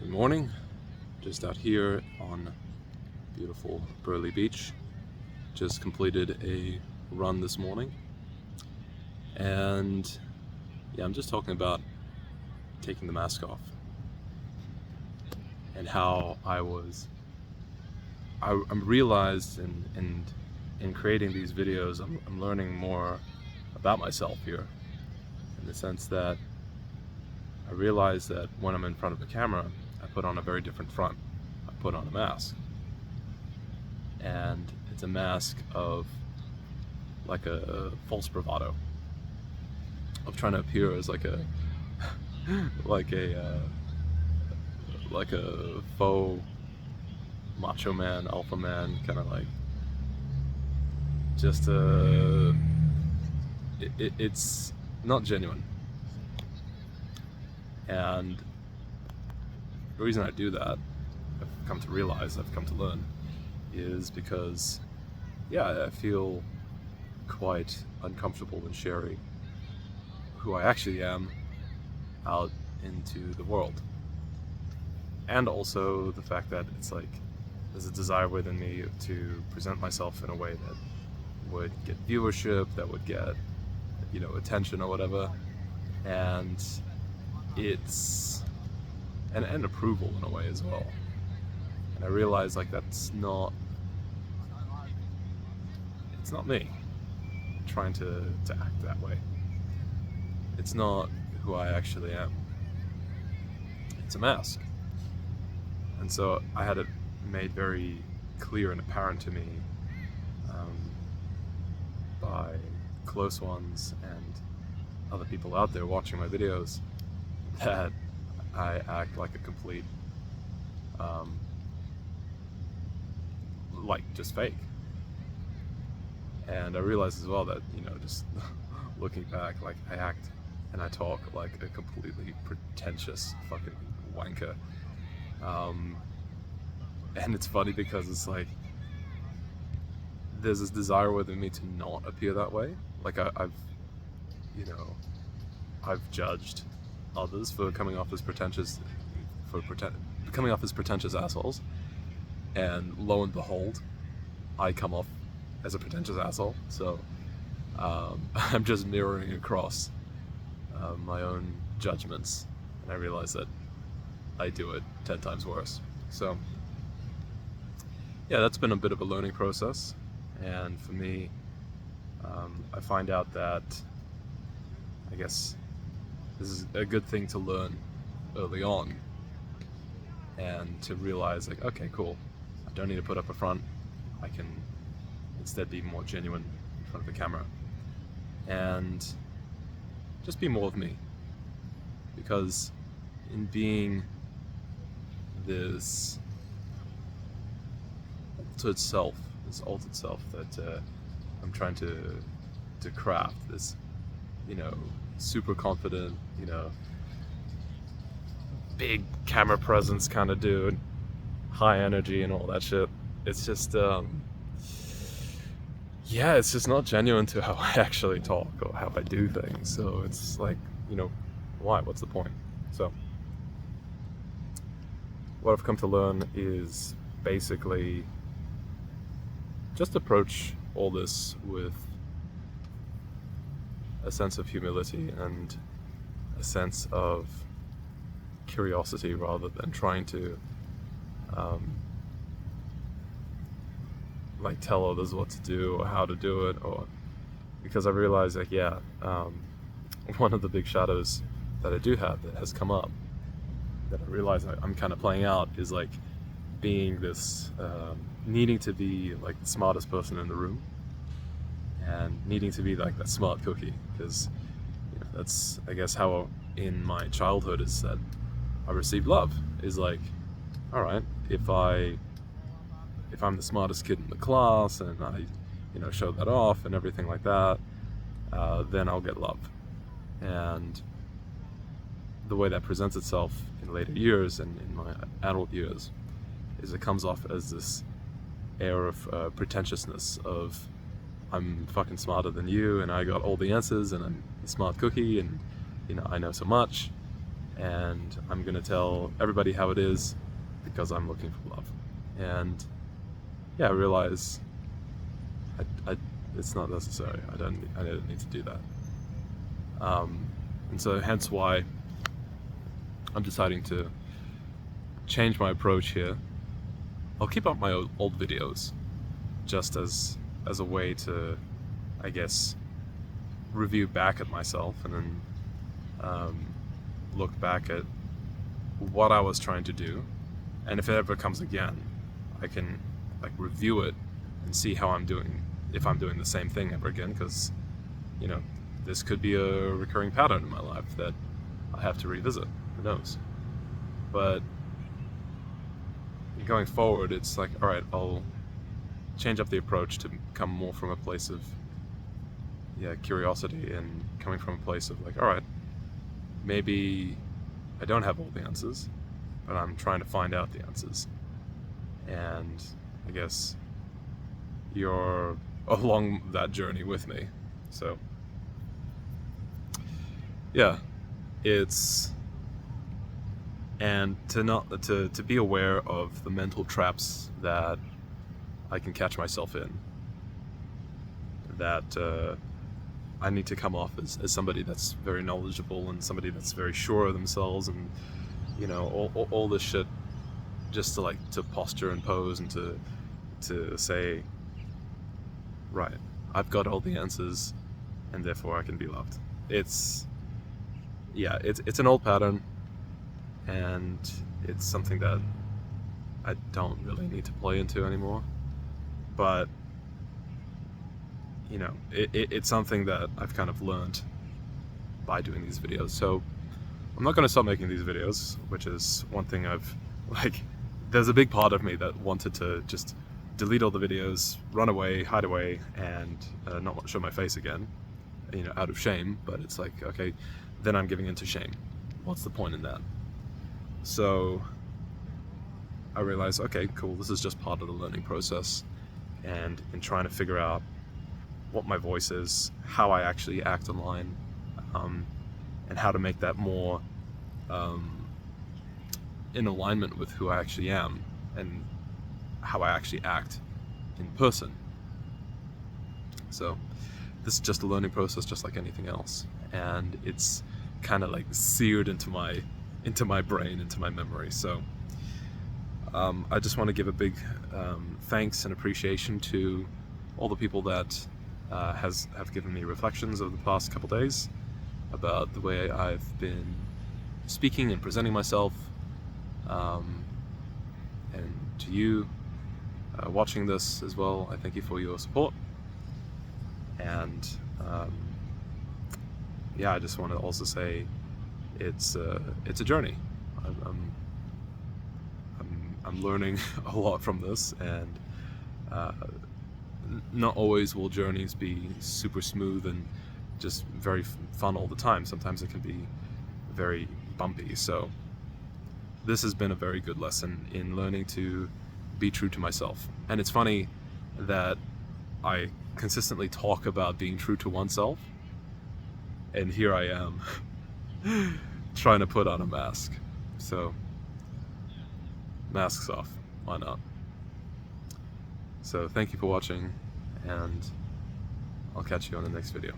Good morning, just out here on beautiful Burleigh Beach. Just completed a run this morning, and yeah, I'm just talking about taking the mask off and how I'm realized in creating these videos, I'm learning more about myself here, in the sense that I realize that when I'm in front of the camera, I put on a very different front. I put on a mask. And it's a mask of like a false bravado, of trying to appear as like a like a faux macho man, alpha man, kind of like just it's not genuine. And the reason I do that, I've come to realize, I've come to learn, is because, yeah, I feel quite uncomfortable in sharing who I actually am out into the world. And also the fact that it's like there's a desire within me to present myself in a way that would get viewership, that would get, attention or whatever. And it's and approval in a way as well. And I realize like it's not me trying to act that way. It's not who I actually am. It's a mask. And so I had it made very clear and apparent to me by close ones and other people out there watching my videos that I act like a complete, just fake. And I realized as well that, just looking back, like I act and I talk like a completely pretentious fucking wanker. And it's funny because it's like there's this desire within me to not appear that way. Like I've judged others for coming off as pretentious assholes, and lo and behold, I come off as a pretentious asshole. So I'm just mirroring across my own judgments, and I realize that I do it 10 times worse. So yeah, that's been a bit of a learning process. And for me, I find out that I guess this is a good thing to learn early on, and to realize like, okay, cool, I don't need to put up a front. I can instead be more genuine in front of the camera and just be more of me. Because in being this altered self that I'm trying to craft, this, super confident, big camera presence kind of dude, high energy and all that shit. It's just, it's just not genuine to how I actually talk or how I do things. So it's like, why? What's the point? So what I've come to learn is basically just approach all this with a sense of humility and a sense of curiosity, rather than trying to tell others what to do or how to do it. Or because I realize one of the big shadows that I do have that has come up, that I realize I'm kind of playing out, is like being this needing to be like the smartest person in the room, and needing to be like that smart cookie, because that's, I guess, how in my childhood is that I received love, is like, all right, if I'm the smartest kid in the class and I show that off and everything like that, then I'll get love. And the way that presents itself in later years and in my adult years is it comes off as this air of pretentiousness of, I'm fucking smarter than you and I got all the answers and I'm a smart cookie and I know so much. and I'm gonna tell everybody how it is because I'm looking for love. And yeah, I realize it's not necessary. I don't need to do that. And so hence why I'm deciding to change my approach here. I'll keep up my old videos just as a way to, I guess, review back at myself and then look back at what I was trying to do, and if it ever comes again, I can like review it and see how I'm doing, if I'm doing the same thing ever again, because you know, this could be a recurring pattern in my life that I have to revisit. Who knows? But going forward, it's like, all right, I'll change up the approach to come more from a place of curiosity, and coming from a place of like, all right, maybe I don't have all the answers, but I'm trying to find out the answers. And I guess you're along that journey with me. So yeah, it's, and to be aware of the mental traps that I can catch myself in, that I need to come off as somebody that's very knowledgeable and somebody that's very sure of themselves, and you know, all this shit just to posture and pose and to say, right, I've got all the answers and therefore I can be loved. It's an old pattern, and it's something that I don't really need to play into anymore. But you know, it's something that I've kind of learned by doing these videos. So I'm not going to stop making these videos, which is one thing I've, like, there's a big part of me that wanted to just delete all the videos, run away, hide away, and not show my face again, you know, out of shame. But it's like, okay, then I'm giving into shame. What's the point in that? So I realized, okay, cool, this is just part of the learning process, and in trying to figure out what my voice is, how I actually act online, and how to make that more in alignment with who I actually am and how I actually act in person. So this is just a learning process, just like anything else, and it's kind of like seared into my brain, into my memory. So I just want to give a big thanks and appreciation to all the people that have given me reflections over the past couple days about the way I've been speaking and presenting myself, and to you watching this as well, I thank you for your support. And yeah, I just want to also say it's a journey. I'm learning a lot from this, and not always will journeys be super smooth and just very fun all the time. Sometimes it can be very bumpy. So this has been a very good lesson in learning to be true to myself. And it's funny that I consistently talk about being true to oneself, and here I am trying to put on a mask. So masks off, why not? So thank you for watching, and I'll catch you on the next video.